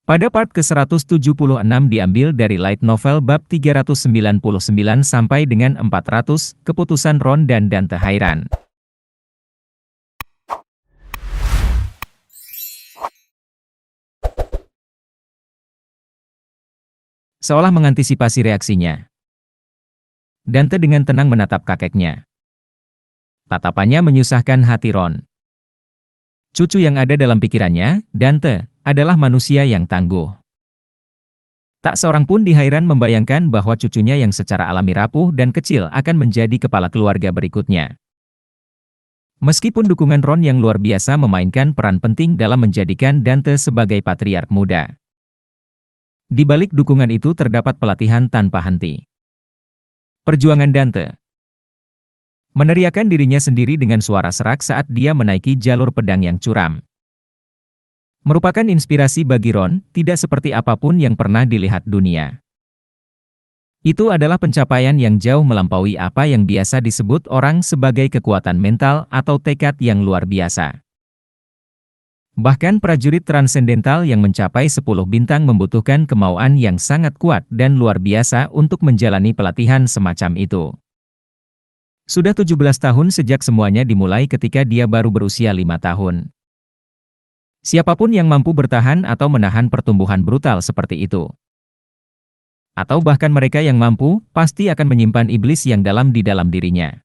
Pada part ke-176 diambil dari light novel bab 399 sampai dengan 400, keputusan Ron dan Dante Hayran. Seolah mengantisipasi reaksinya, Dante dengan tenang menatap kakeknya. Tatapannya menyusahkan hati Ron. Cucu yang ada dalam pikirannya, Dante, adalah manusia yang tangguh. Tak seorang pun di Hayran membayangkan bahwa cucunya yang secara alami rapuh dan kecil akan menjadi kepala keluarga berikutnya. Meskipun dukungan Ron yang luar biasa memainkan peran penting dalam menjadikan Dante sebagai patriark muda. Di balik dukungan itu terdapat pelatihan tanpa henti. Perjuangan Dante meneriakkan dirinya sendiri dengan suara serak saat dia menaiki jalur pedang yang curam. Merupakan inspirasi bagi Ron, tidak seperti apapun yang pernah dilihat dunia. Itu adalah pencapaian yang jauh melampaui apa yang biasa disebut orang sebagai kekuatan mental atau tekad yang luar biasa. Bahkan prajurit transendental yang mencapai 10 bintang membutuhkan kemauan yang sangat kuat dan luar biasa untuk menjalani pelatihan semacam itu. Sudah 17 tahun sejak semuanya dimulai ketika dia baru berusia 5 tahun. Siapapun yang mampu bertahan atau menahan pertumbuhan brutal seperti itu. Atau bahkan mereka yang mampu, pasti akan menyimpan iblis yang dalam di dalam dirinya.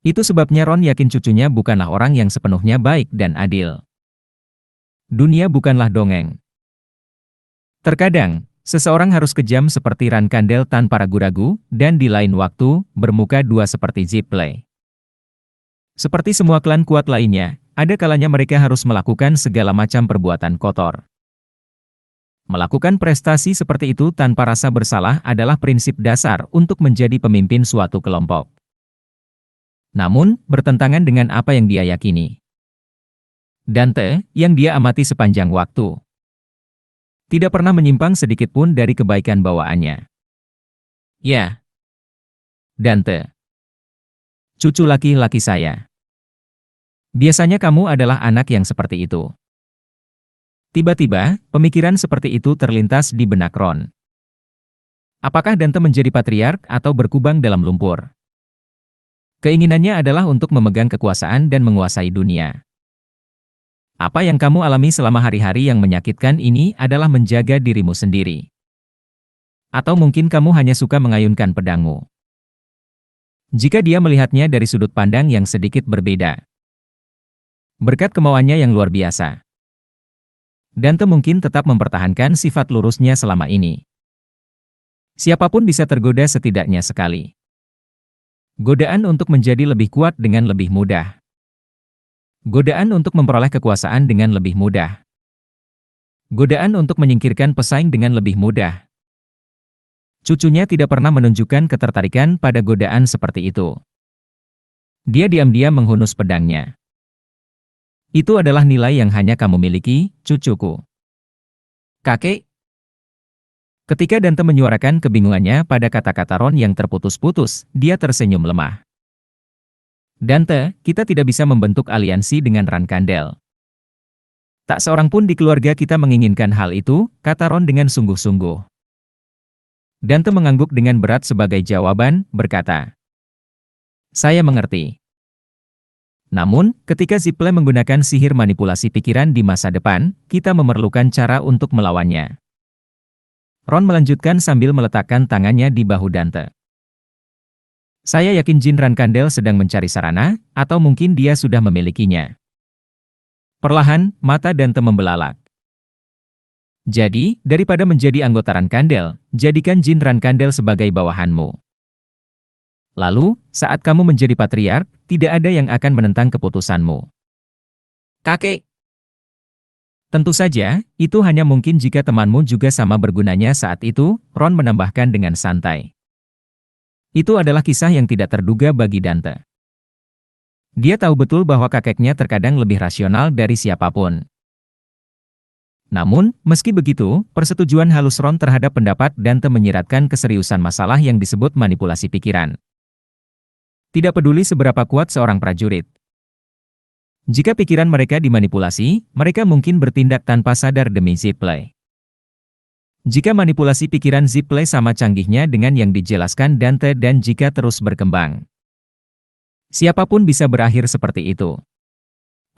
Itu sebabnya Ron yakin cucunya bukanlah orang yang sepenuhnya baik dan adil. Dunia bukanlah dongeng. Terkadang, seseorang harus kejam seperti Ran Kandel tanpa ragu-ragu, dan di lain waktu, bermuka dua seperti Zipley. Seperti semua klan kuat lainnya, ada kalanya mereka harus melakukan segala macam perbuatan kotor. Melakukan prestasi seperti itu tanpa rasa bersalah adalah prinsip dasar untuk menjadi pemimpin suatu kelompok. Namun, bertentangan dengan apa yang dia yakini. Dante, yang dia amati sepanjang waktu, tidak pernah menyimpang sedikit pun dari kebaikan bawaannya. Ya, Dante, cucu laki-laki saya. Biasanya kamu adalah anak yang seperti itu. Tiba-tiba, pemikiran seperti itu terlintas di benak Ron. Apakah Dante menjadi patriark atau berkubang dalam lumpur? Keinginannya adalah untuk memegang kekuasaan dan menguasai dunia. Apa yang kamu alami selama hari-hari yang menyakitkan ini adalah menjaga dirimu sendiri. Atau mungkin kamu hanya suka mengayunkan pedangmu. Jika dia melihatnya dari sudut pandang yang sedikit berbeda. Berkat kemauannya yang luar biasa, Dante mungkin tetap mempertahankan sifat lurusnya selama ini. Siapapun bisa tergoda setidaknya sekali. Godaan untuk menjadi lebih kuat dengan lebih mudah. Godaan untuk memperoleh kekuasaan dengan lebih mudah. Godaan untuk menyingkirkan pesaing dengan lebih mudah. Cucunya tidak pernah menunjukkan ketertarikan pada godaan seperti itu. Dia diam-diam menghunus pedangnya. Itu adalah nilai yang hanya kamu miliki, cucuku. Kakek. Ketika Dante menyuarakan kebingungannya pada kata-kata Ron yang terputus-putus, dia tersenyum lemah. Dante, kita tidak bisa membentuk aliansi dengan Ran Kandel. Tak seorang pun di keluarga kita menginginkan hal itu, kata Ron dengan sungguh-sungguh. Dante mengangguk dengan berat sebagai jawaban, berkata, saya mengerti. Namun, ketika Zipley menggunakan sihir manipulasi pikiran di masa depan, kita memerlukan cara untuk melawannya. Ron melanjutkan sambil meletakkan tangannya di bahu Dante. Saya yakin Jin Ran Kandel sedang mencari sarana, atau mungkin dia sudah memilikinya. Perlahan, mata Dante membelalak. Jadi, daripada menjadi anggota Ran Kandel, jadikan Jin Ran Kandel sebagai bawahanmu. Lalu, saat kamu menjadi patriark, tidak ada yang akan menentang keputusanmu. Kakek. Tentu saja, itu hanya mungkin jika temanmu juga sama bergunanya saat itu, Ron menambahkan dengan santai. Itu adalah kisah yang tidak terduga bagi Dante. Dia tahu betul bahwa kakeknya terkadang lebih rasional dari siapapun. Namun, meski begitu, persetujuan halus Ron terhadap pendapat Dante menyiratkan keseriusan masalah yang disebut manipulasi pikiran. Tidak peduli seberapa kuat seorang prajurit. Jika pikiran mereka dimanipulasi, mereka mungkin bertindak tanpa sadar demi Zippley. Jika manipulasi pikiran Zippley sama canggihnya dengan yang dijelaskan Dante dan jika terus berkembang, siapapun bisa berakhir seperti itu.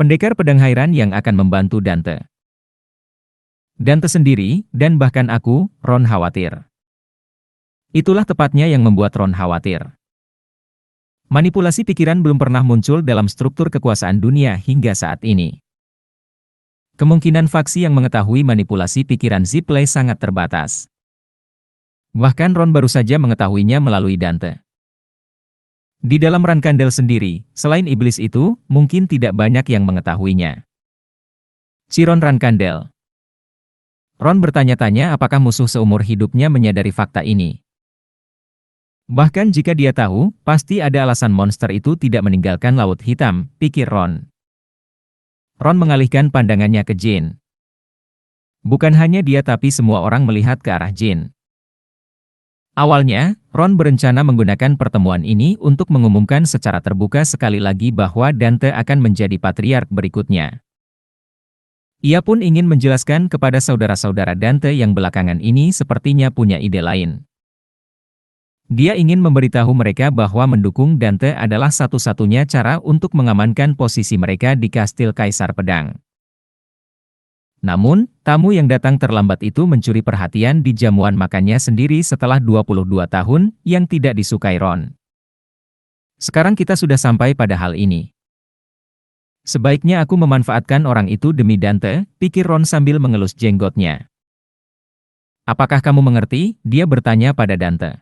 Pendekar pedang Hairan yang akan membantu Dante. Dante sendiri, dan bahkan aku, Ron khawatir. Itulah tepatnya yang membuat Ron khawatir. Manipulasi pikiran belum pernah muncul dalam struktur kekuasaan dunia hingga saat ini. Kemungkinan faksi yang mengetahui manipulasi pikiran Zippley sangat terbatas. Bahkan Ron baru saja mengetahuinya melalui Dante. Di dalam Rankandel sendiri, selain iblis itu, mungkin tidak banyak yang mengetahuinya. Chiron Rankandel. Ron bertanya-tanya apakah musuh seumur hidupnya menyadari fakta ini. Bahkan jika dia tahu, pasti ada alasan monster itu tidak meninggalkan Laut Hitam, pikir Ron. Ron mengalihkan pandangannya ke Jin. Bukan hanya dia tapi semua orang melihat ke arah Jin. Awalnya, Ron berencana menggunakan pertemuan ini untuk mengumumkan secara terbuka sekali lagi bahwa Dante akan menjadi patriark berikutnya. Ia pun ingin menjelaskan kepada saudara-saudara Dante yang belakangan ini sepertinya punya ide lain. Dia ingin memberitahu mereka bahwa mendukung Dante adalah satu-satunya cara untuk mengamankan posisi mereka di Kastil Kaisar Pedang. Namun, tamu yang datang terlambat itu mencuri perhatian di jamuan makannya sendiri setelah 22 tahun yang tidak disukai Ron. Sekarang kita sudah sampai pada hal ini. Sebaiknya aku memanfaatkan orang itu demi Dante, pikir Ron sambil mengelus jenggotnya. Apakah kamu mengerti? Dia bertanya pada Dante.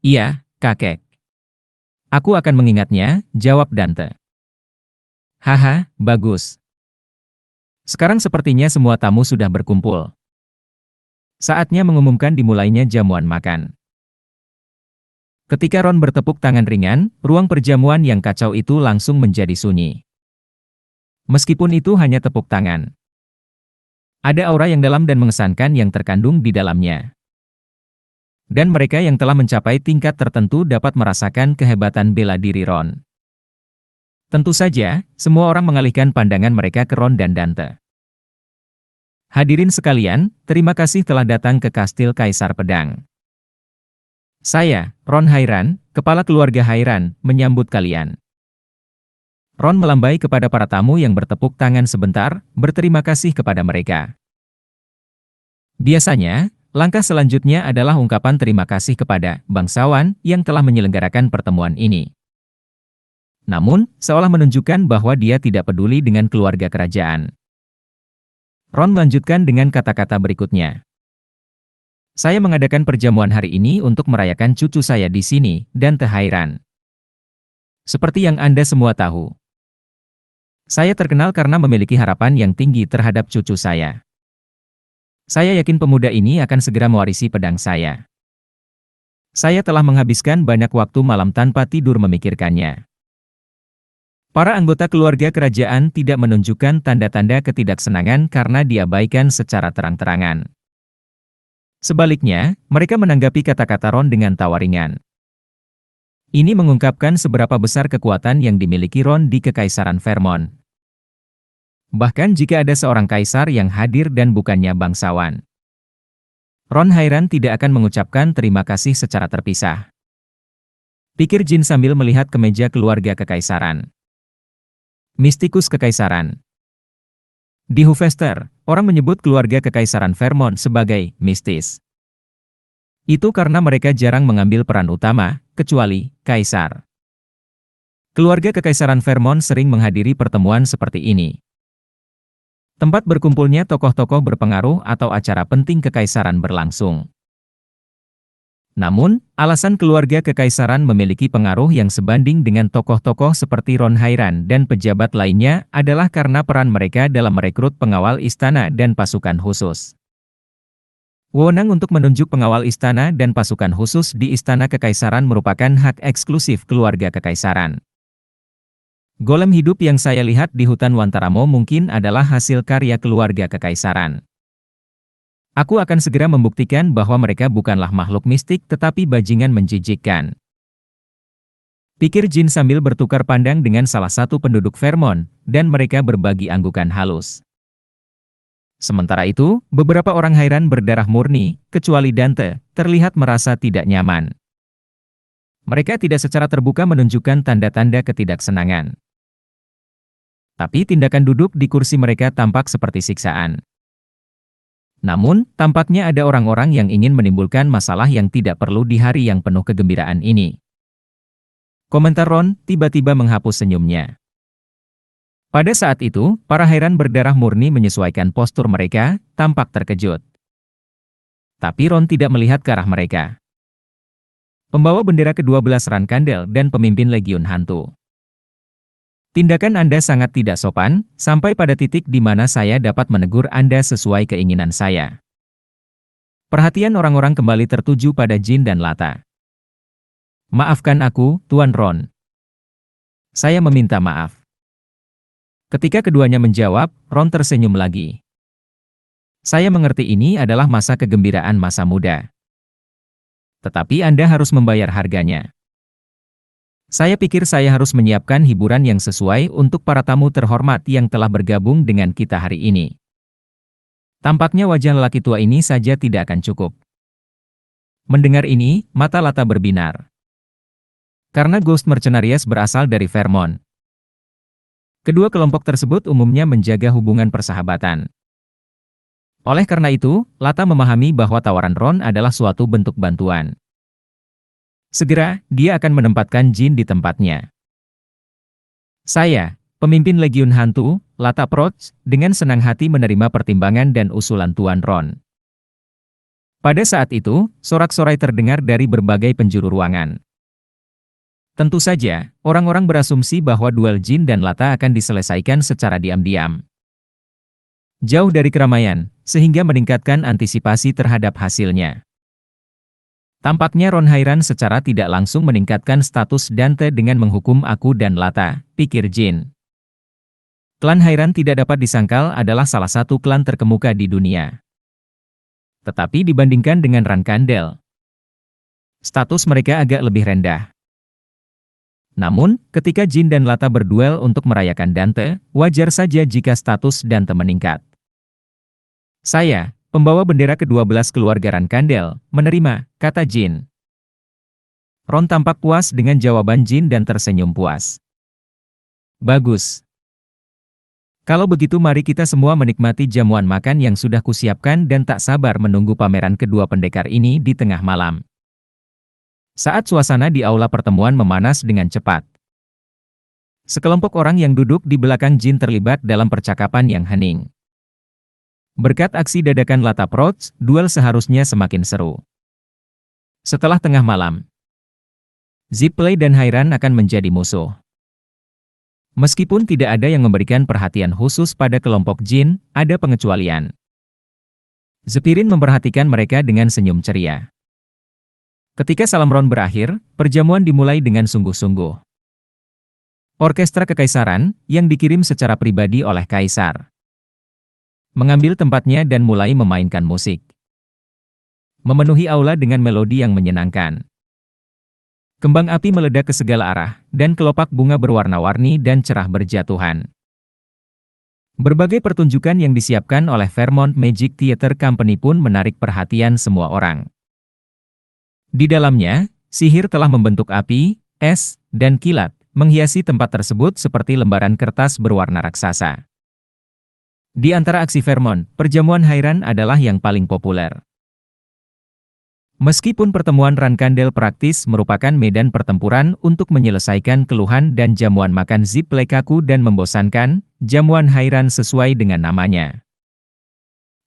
Iya, kakek. Aku akan mengingatnya, jawab Dante. Haha, bagus. Sekarang sepertinya semua tamu sudah berkumpul. Saatnya mengumumkan dimulainya jamuan makan. Ketika Ron bertepuk tangan ringan, ruang perjamuan yang kacau itu langsung menjadi sunyi. Meskipun itu hanya tepuk tangan. Ada aura yang dalam dan mengesankan yang terkandung di dalamnya. Dan mereka yang telah mencapai tingkat tertentu dapat merasakan kehebatan bela diri Ron. Tentu saja, semua orang mengalihkan pandangan mereka ke Ron dan Dante. Hadirin sekalian, terima kasih telah datang ke Kastil Kaisar Pedang. Saya, Ron Hairan, kepala keluarga Hairan, menyambut kalian. Ron melambai kepada para tamu yang bertepuk tangan sebentar, berterima kasih kepada mereka. Biasanya, langkah selanjutnya adalah ungkapan terima kasih kepada bangsawan yang telah menyelenggarakan pertemuan ini. Namun, seolah menunjukkan bahwa dia tidak peduli dengan keluarga kerajaan. Ron melanjutkan dengan kata-kata berikutnya. Saya mengadakan perjamuan hari ini untuk merayakan cucu saya di sini, Dante Hairan. Seperti yang Anda semua tahu. Saya terkenal karena memiliki harapan yang tinggi terhadap cucu saya. Saya yakin pemuda ini akan segera mewarisi pedang saya. Saya telah menghabiskan banyak waktu malam tanpa tidur memikirkannya. Para anggota keluarga kerajaan tidak menunjukkan tanda-tanda ketidaksenangan karena diabaikan secara terang-terangan. Sebaliknya, mereka menanggapi kata-kata Ron dengan tawa ringan. Ini mengungkapkan seberapa besar kekuatan yang dimiliki Ron di Kekaisaran Vermont. Bahkan jika ada seorang kaisar yang hadir dan bukannya bangsawan. Ron Hairan tidak akan mengucapkan terima kasih secara terpisah. Pikir Jin sambil melihat ke meja keluarga kekaisaran. Mistikus kekaisaran. Di Hufester, orang menyebut keluarga kekaisaran Vermont sebagai mistis. Itu karena mereka jarang mengambil peran utama, kecuali kaisar. Keluarga kekaisaran Vermont sering menghadiri pertemuan seperti ini. Tempat berkumpulnya tokoh-tokoh berpengaruh atau acara penting kekaisaran berlangsung. Namun, alasan keluarga kekaisaran memiliki pengaruh yang sebanding dengan tokoh-tokoh seperti Ron Hairan dan pejabat lainnya adalah karena peran mereka dalam merekrut pengawal istana dan pasukan khusus. Wewenang untuk menunjuk pengawal istana dan pasukan khusus di istana kekaisaran merupakan hak eksklusif keluarga kekaisaran. Golem hidup yang saya lihat di hutan Wantaramo mungkin adalah hasil karya keluarga kekaisaran. Aku akan segera membuktikan bahwa mereka bukanlah makhluk mistik tetapi bajingan menjijikkan. Pikir Jin sambil bertukar pandang dengan salah satu penduduk Vermont, dan mereka berbagi anggukan halus. Sementara itu, beberapa orang Hairan berdarah murni, kecuali Dante, terlihat merasa tidak nyaman. Mereka tidak secara terbuka menunjukkan tanda-tanda ketidaksenangan. Tapi tindakan duduk di kursi mereka tampak seperti siksaan. Namun, tampaknya ada orang-orang yang ingin menimbulkan masalah yang tidak perlu di hari yang penuh kegembiraan ini. Komentar Ron tiba-tiba menghapus senyumnya. Pada saat itu, para Hairan berdarah murni menyesuaikan postur mereka, tampak terkejut. Tapi Ron tidak melihat ke arah mereka. Pembawa bendera ke-12 Rankandel dan pemimpin Legiun Hantu. Tindakan Anda sangat tidak sopan, sampai pada titik di mana saya dapat menegur Anda sesuai keinginan saya. Perhatian orang-orang kembali tertuju pada Jin dan Lata. Maafkan aku, Tuan Ron. Saya meminta maaf. Ketika keduanya menjawab, Ron tersenyum lagi. Saya mengerti ini adalah masa kegembiraan masa muda. Tetapi Anda harus membayar harganya. Saya pikir saya harus menyiapkan hiburan yang sesuai untuk para tamu terhormat yang telah bergabung dengan kita hari ini. Tampaknya wajah lelaki tua ini saja tidak akan cukup. Mendengar ini, mata Lata berbinar. Karena Ghost Mercenarius berasal dari Vermont. Kedua kelompok tersebut umumnya menjaga hubungan persahabatan. Oleh karena itu, Lata memahami bahwa tawaran Ron adalah suatu bentuk bantuan. Segera, dia akan menempatkan Jin di tempatnya. Saya, pemimpin Legiun Hantu, Lata Proch, dengan senang hati menerima pertimbangan dan usulan Tuan Ron. Pada saat itu, sorak-sorai terdengar dari berbagai penjuru ruangan. Tentu saja, orang-orang berasumsi bahwa duel Jin dan Lata akan diselesaikan secara diam-diam. Jauh dari keramaian, sehingga meningkatkan antisipasi terhadap hasilnya. Tampaknya Ron Hairan secara tidak langsung meningkatkan status Dante dengan menghukum aku dan Lata, pikir Jin. Klan Hairan tidak dapat disangkal adalah salah satu klan terkemuka di dunia. Tetapi dibandingkan dengan Rankandel, status mereka agak lebih rendah. Namun, ketika Jin dan Lata berduel untuk merayakan Dante, wajar saja jika status Dante meningkat. Saya, pembawa bendera ke-12 keluarga Rankandel, menerima, kata Jin. Ron tampak puas dengan jawaban Jin dan tersenyum puas. Bagus. Kalau begitu mari kita semua menikmati jamuan makan yang sudah kusiapkan dan tak sabar menunggu pameran kedua pendekar ini di tengah malam. Saat suasana di aula pertemuan memanas dengan cepat. Sekelompok orang yang duduk di belakang Jin terlibat dalam percakapan yang hening. Berkat aksi dadakan Lata Proch, duel seharusnya semakin seru. Setelah tengah malam, Zipley dan Hairan akan menjadi musuh. Meskipun tidak ada yang memberikan perhatian khusus pada kelompok Jin, ada pengecualian. Zepirin memperhatikan mereka dengan senyum ceria. Ketika salam Ron berakhir, perjamuan dimulai dengan sungguh-sungguh. Orkestra Kekaisaran, yang dikirim secara pribadi oleh Kaisar, mengambil tempatnya dan mulai memainkan musik. Memenuhi aula dengan melodi yang menyenangkan. Kembang api meledak ke segala arah, dan kelopak bunga berwarna-warni dan cerah berjatuhan. Berbagai pertunjukan yang disiapkan oleh Vermont Magic Theater Company pun menarik perhatian semua orang. Di dalamnya, sihir telah membentuk api, es, dan kilat, menghiasi tempat tersebut seperti lembaran kertas berwarna raksasa. Di antara aksi Vermont, perjamuan Hairan adalah yang paling populer. Meskipun pertemuan Rankandel praktis merupakan medan pertempuran untuk menyelesaikan keluhan dan jamuan makan Zipley kaku dan membosankan, jamuan Hairan sesuai dengan namanya.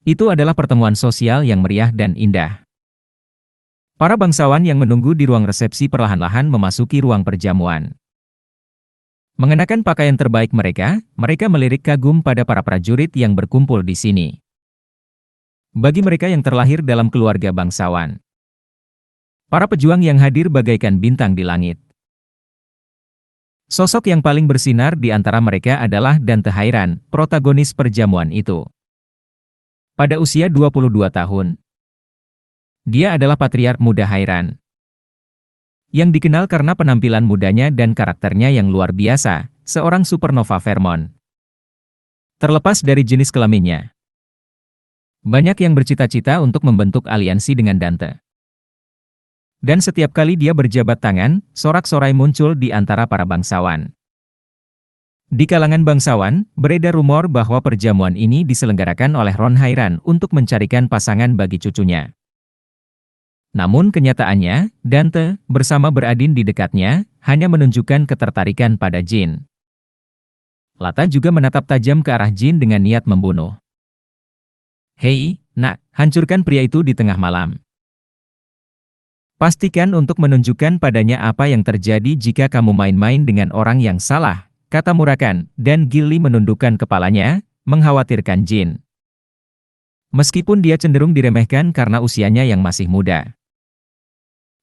Itu adalah pertemuan sosial yang meriah dan indah. Para bangsawan yang menunggu di ruang resepsi perlahan-lahan memasuki ruang perjamuan. Mengenakan pakaian terbaik mereka, mereka melirik kagum pada para prajurit yang berkumpul di sini. Bagi mereka yang terlahir dalam keluarga bangsawan, para pejuang yang hadir bagaikan bintang di langit. Sosok yang paling bersinar di antara mereka adalah Dante Hairan, protagonis perjamuan itu. Pada usia 22 tahun, dia adalah patriark muda Hairan. yang dikenal karena penampilan mudanya dan karakternya yang luar biasa, seorang supernova Vermont. Terlepas dari jenis kelaminnya, banyak yang bercita-cita untuk membentuk aliansi dengan Dante. Dan setiap kali dia berjabat tangan, sorak-sorai muncul di antara para bangsawan. Di kalangan bangsawan, beredar rumor bahwa perjamuan ini diselenggarakan oleh Ron Hairan untuk mencarikan pasangan bagi cucunya. Namun kenyataannya, Dante, bersama beradin di dekatnya, hanya menunjukkan ketertarikan pada Jin. Lata juga menatap tajam ke arah Jin dengan niat membunuh. Hei, nak, hancurkan pria itu di tengah malam. Pastikan untuk menunjukkan padanya apa yang terjadi jika kamu main-main dengan orang yang salah, kata Murakan, dan Gilly menundukkan kepalanya, mengkhawatirkan Jin. Meskipun dia cenderung diremehkan karena usianya yang masih muda.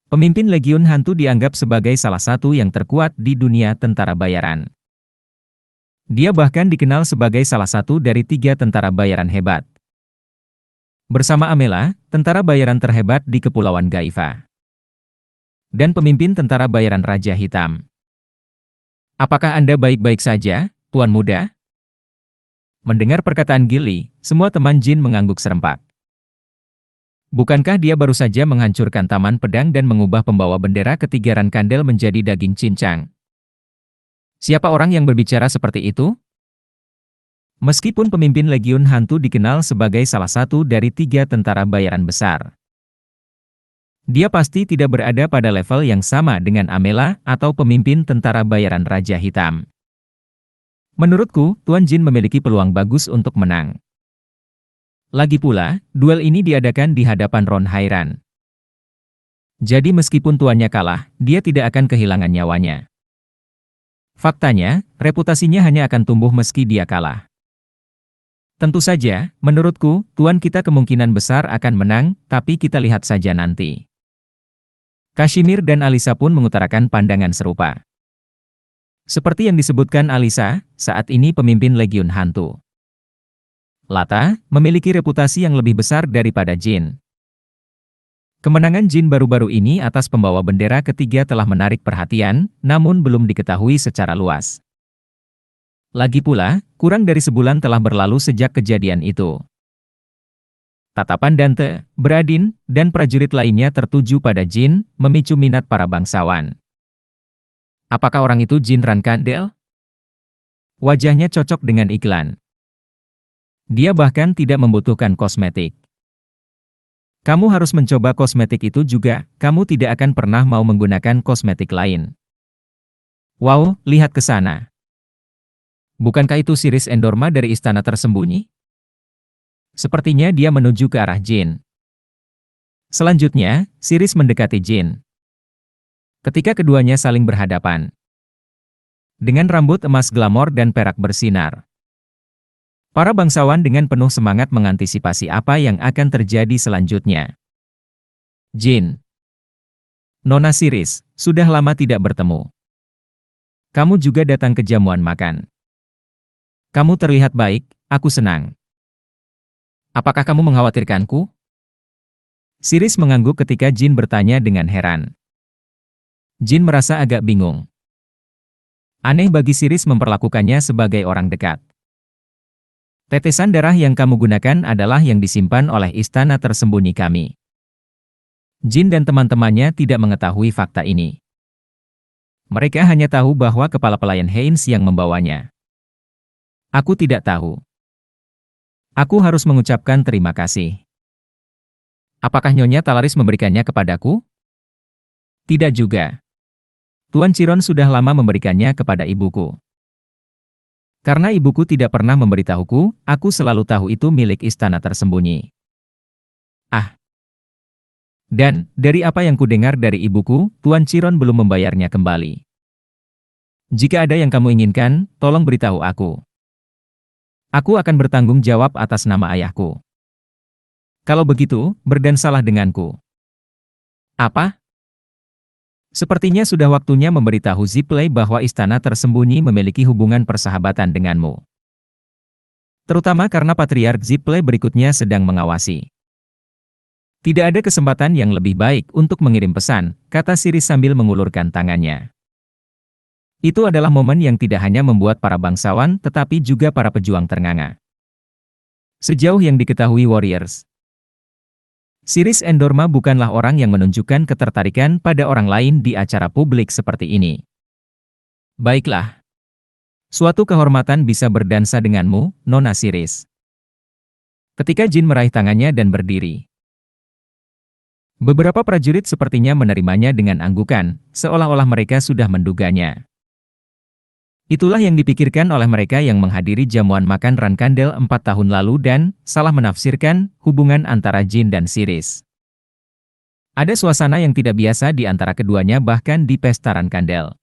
Pemimpin Legiun Hantu dianggap sebagai salah satu yang terkuat di dunia tentara bayaran. Dia bahkan dikenal sebagai salah satu dari 3 tentara bayaran hebat. Bersama Amela, tentara bayaran terhebat di Kepulauan Gaifa. Dan pemimpin tentara bayaran Raja Hitam. Apakah Anda baik-baik saja, Tuan Muda? Mendengar perkataan Gilly, semua teman Jin mengangguk serempak. Bukankah dia baru saja menghancurkan taman pedang dan mengubah pembawa bendera ketigaran kandel menjadi daging cincang? Siapa orang yang berbicara seperti itu? Meskipun pemimpin Legiun Hantu dikenal sebagai salah satu dari 3 tentara bayaran besar, dia pasti tidak berada pada level yang sama dengan Amela atau pemimpin tentara bayaran Raja Hitam. Menurutku, Tuan Jin memiliki peluang bagus untuk menang. Lagi pula, duel ini diadakan di hadapan Ron Hairan. Jadi meskipun tuannya kalah, dia tidak akan kehilangan nyawanya. Faktanya, reputasinya hanya akan tumbuh meski dia kalah. Tentu saja, menurutku, tuan kita kemungkinan besar akan menang, tapi kita lihat saja nanti. Kashmir dan Alisa pun mengutarakan pandangan serupa. Seperti yang disebutkan Alisa, saat ini pemimpin Legiun Hantu. Lata, memiliki reputasi yang lebih besar daripada Jin. Kemenangan Jin baru-baru ini atas pembawa bendera ketiga telah menarik perhatian, namun belum diketahui secara luas. Lagi pula, kurang dari sebulan telah berlalu sejak kejadian itu. Tatapan Dante, Beradin, dan prajurit lainnya tertuju pada Jin, memicu minat para bangsawan. Apakah orang itu Jin Rankandel? Wajahnya cocok dengan iklan. Dia bahkan tidak membutuhkan kosmetik. Kamu harus mencoba kosmetik itu juga, kamu tidak akan pernah mau menggunakan kosmetik lain. Wow, lihat ke sana. Bukankah itu Siris Endorma dari istana tersembunyi? Sepertinya dia menuju ke arah Jin. Selanjutnya, Siris mendekati Jin. Ketika keduanya saling berhadapan. Dengan rambut emas glamor dan perak bersinar. Para bangsawan dengan penuh semangat mengantisipasi apa yang akan terjadi selanjutnya. Jin. Nona Siris, sudah lama tidak bertemu. Kamu juga datang ke jamuan makan. Kamu terlihat baik, aku senang. Apakah kamu mengkhawatirkanku? Siris mengangguk ketika Jin bertanya dengan heran. Jin merasa agak bingung. Aneh bagi Siris memperlakukannya sebagai orang dekat. Tetesan darah yang kamu gunakan adalah yang disimpan oleh istana tersembunyi kami. Jin dan teman-temannya tidak mengetahui fakta ini. Mereka hanya tahu bahwa kepala pelayan Heinz yang membawanya. Aku tidak tahu. Aku harus mengucapkan terima kasih. Apakah Nyonya Talaris memberikannya kepadaku? Tidak juga. Tuan Chiron sudah lama memberikannya kepada ibuku. Karena ibuku tidak pernah memberitahuku, aku selalu tahu itu milik istana tersembunyi. Ah. Dan, dari apa yang kudengar dari ibuku, Tuan Chiron belum membayarnya kembali. Jika ada yang kamu inginkan, tolong beritahu aku. Aku akan bertanggung jawab atas nama ayahku. Kalau begitu, berdansalah denganku. Apa? Sepertinya sudah waktunya memberitahu Zipley bahwa istana tersembunyi memiliki hubungan persahabatan denganmu. Terutama karena Patriark Zipley berikutnya sedang mengawasi. Tidak ada kesempatan yang lebih baik untuk mengirim pesan, kata Siris sambil mengulurkan tangannya. Itu adalah momen yang tidak hanya membuat para bangsawan tetapi juga para pejuang ternganga. Sejauh yang diketahui Warriors, Siris Endorma bukanlah orang yang menunjukkan ketertarikan pada orang lain di acara publik seperti ini. Baiklah. Suatu kehormatan bisa berdansa denganmu, Nona Siris. Ketika Jin meraih tangannya dan berdiri, beberapa prajurit sepertinya menerimanya dengan anggukan, seolah-olah mereka sudah menduganya. Itulah yang dipikirkan oleh mereka yang menghadiri jamuan makan Rankandel 4 tahun lalu dan salah menafsirkan hubungan antara Jin dan Siris. Ada suasana yang tidak biasa di antara keduanya bahkan di pesta Rankandel.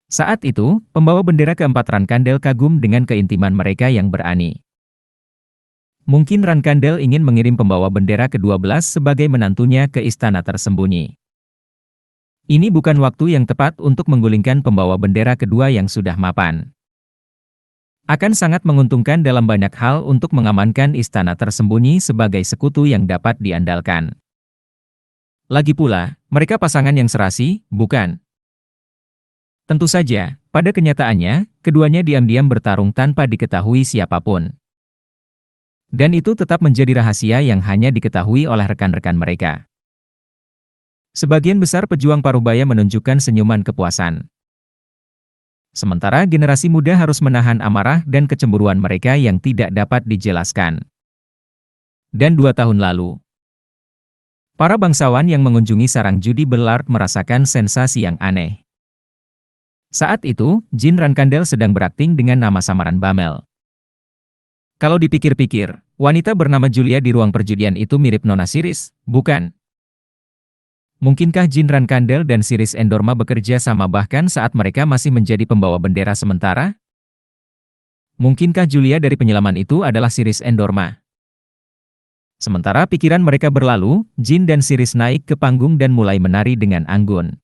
Saat itu, pembawa bendera keempat Rankandel kagum dengan keintiman mereka yang berani. Mungkin Rankandel ingin mengirim pembawa bendera ke-12 sebagai menantunya ke istana tersembunyi. Ini bukan waktu yang tepat untuk menggulingkan pembawa bendera kedua yang sudah mapan. Akan sangat menguntungkan dalam banyak hal untuk mengamankan istana tersembunyi sebagai sekutu yang dapat diandalkan. Lagi pula, mereka pasangan yang serasi, bukan? Tentu saja, pada kenyataannya, keduanya diam-diam bertarung tanpa diketahui siapapun. Dan itu tetap menjadi rahasia yang hanya diketahui oleh rekan-rekan mereka. Sebagian besar pejuang Parubaya menunjukkan senyuman kepuasan. Sementara generasi muda harus menahan amarah dan kecemburuan mereka yang tidak dapat dijelaskan. Dan 2 tahun lalu, para bangsawan yang mengunjungi sarang judi Belard merasakan sensasi yang aneh. Saat itu, Jin Rankandel sedang berakting dengan nama samaran Bamel. Kalau dipikir-pikir, wanita bernama Julia di ruang perjudian itu mirip Nona Siris, bukan? Mungkinkah Jin Rankandel dan Siris Endorma bekerja sama bahkan saat mereka masih menjadi pembawa bendera sementara? Mungkinkah Julia dari penyelaman itu adalah Siris Endorma? Sementara pikiran mereka berlalu, Jin dan Siris naik ke panggung dan mulai menari dengan anggun.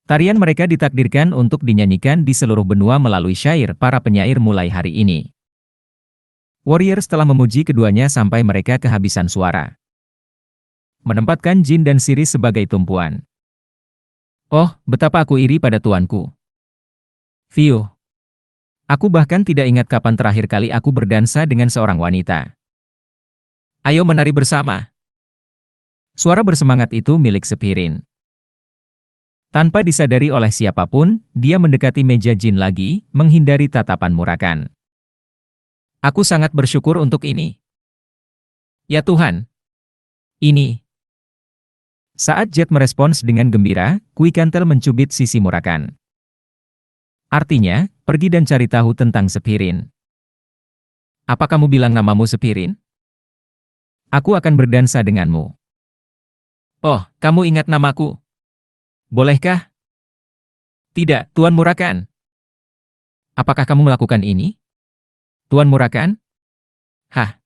Tarian mereka ditakdirkan untuk dinyanyikan di seluruh benua melalui syair para penyair mulai hari ini. Warriors telah memuji keduanya sampai mereka kehabisan suara, menempatkan Jin dan Siris sebagai tumpuan. Oh, betapa aku iri pada tuanku. Fiuh. Aku bahkan tidak ingat kapan terakhir kali aku berdansa dengan seorang wanita. Ayo menari bersama. Suara bersemangat itu milik Sepirin. Tanpa disadari oleh siapapun, dia mendekati meja Jin lagi, menghindari tatapan Murakan. Aku sangat bersyukur untuk ini. Ya Tuhan. Ini. Saat Jet merespons dengan gembira, Kuikantel mencubit sisi Murakan. Artinya, pergi dan cari tahu tentang Sepirin. Apa kamu bilang namamu Sepirin? Aku akan berdansa denganmu. Oh, kamu ingat namaku? Bolehkah? Tidak, Tuan Murakan. Apakah kamu melakukan ini? Tuan Murakan? Hah?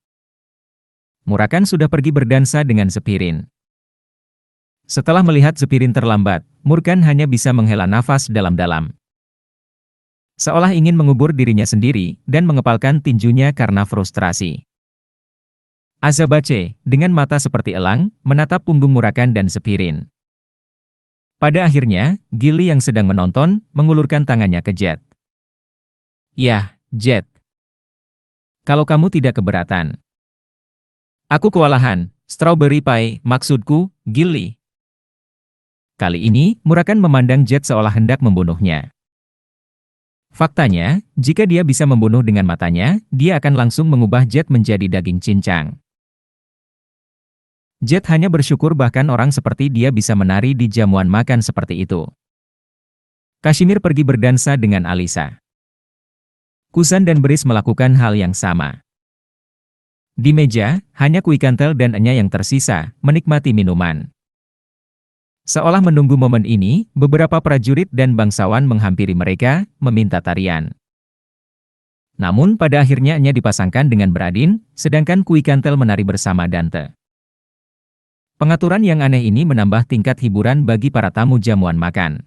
Murakan sudah pergi berdansa dengan Sepirin. Setelah melihat Sepirin terlambat, Murakan hanya bisa menghela nafas dalam-dalam. Seolah ingin mengubur dirinya sendiri dan mengepalkan tinjunya karena frustrasi. Azabache, dengan mata seperti elang, menatap punggung Murakan dan Sepirin. Pada akhirnya, Gilly yang sedang menonton, mengulurkan tangannya ke Jet. Yah, Jet. Kalau kamu tidak keberatan. Aku kewalahan, strawberry pie, maksudku, Gilly. Kali ini, Murakan memandang Jet seolah hendak membunuhnya. Faktanya, jika dia bisa membunuh dengan matanya, dia akan langsung mengubah Jet menjadi daging cincang. Jet hanya bersyukur bahkan orang seperti dia bisa menari di jamuan makan seperti itu. Kashmir pergi berdansa dengan Alisa. Kusan dan Beris melakukan hal yang sama. Di meja, hanya Kuikantel dan Enya yang tersisa, menikmati minuman. Seolah menunggu momen ini, beberapa prajurit dan bangsawan menghampiri mereka, meminta tarian. Namun pada akhirnya Enya dipasangkan dengan Bradin, sedangkan Kuikantel menari bersama Dante. Pengaturan yang aneh ini menambah tingkat hiburan bagi para tamu jamuan makan.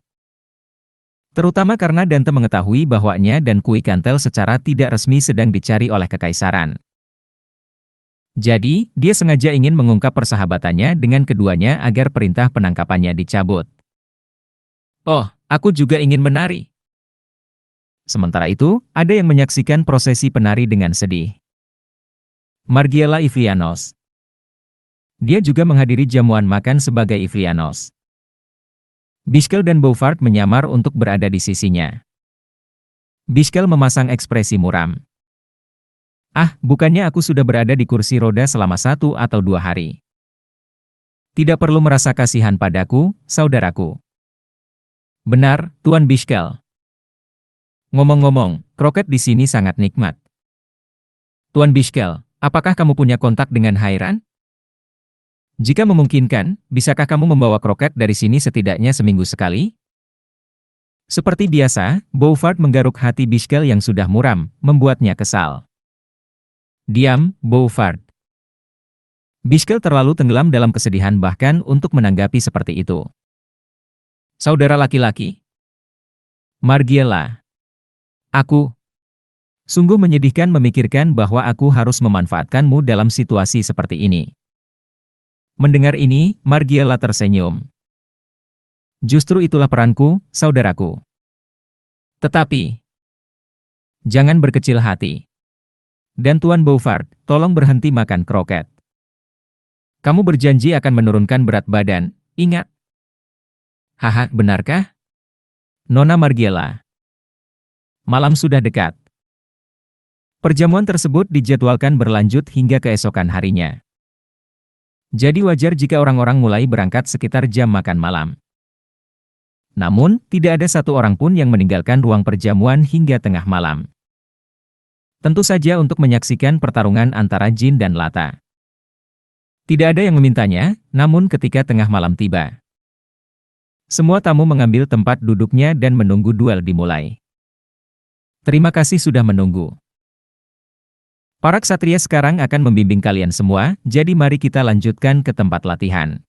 Terutama karena Dante mengetahui bahwa Enya dan Kuikantel secara tidak resmi sedang dicari oleh Kekaisaran. Jadi, dia sengaja ingin mengungkap persahabatannya dengan keduanya agar perintah penangkapannya dicabut. Oh, aku juga ingin menari. Sementara itu, ada yang menyaksikan prosesi penari dengan sedih. Margiela Ivlianos. Dia juga menghadiri jamuan makan sebagai Ivlianos. Biskel dan Bouvard menyamar untuk berada di sisinya. Biskel memasang ekspresi muram. Ah, bukannya aku sudah berada di kursi roda selama 1 atau 2 hari. Tidak perlu merasa kasihan padaku, saudaraku. Benar, Tuan Biskel. Ngomong-ngomong, kroket di sini sangat nikmat. Tuan Biskel, apakah kamu punya kontak dengan Hairan? Jika memungkinkan, bisakah kamu membawa kroket dari sini setidaknya seminggu sekali? Seperti biasa, Bouvard menggaruk hati Biskel yang sudah muram, membuatnya kesal. Diam, Bouvard. Biskel terlalu tenggelam dalam kesedihan bahkan untuk menanggapi seperti itu. Saudara laki-laki. Margiela. Aku. Sungguh menyedihkan memikirkan bahwa aku harus memanfaatkanmu dalam situasi seperti ini. Mendengar ini, Margiela tersenyum. Justru itulah peranku, saudaraku. Tetapi, jangan berkecil hati. Dan Tuan Bouvard, tolong berhenti makan kroket. Kamu berjanji akan menurunkan berat badan, ingat. Haha, benarkah? Nona Margiela. Malam sudah dekat. Perjamuan tersebut dijadwalkan berlanjut hingga keesokan harinya. Jadi wajar jika orang-orang mulai berangkat sekitar jam makan malam. Namun, tidak ada satu orang pun yang meninggalkan ruang perjamuan hingga tengah malam. Tentu saja untuk menyaksikan pertarungan antara Jin dan Lata. Tidak ada yang memintanya, namun ketika tengah malam tiba, semua tamu mengambil tempat duduknya dan menunggu duel dimulai. Terima kasih sudah menunggu. Para ksatria sekarang akan membimbing kalian semua, jadi mari kita lanjutkan ke tempat latihan.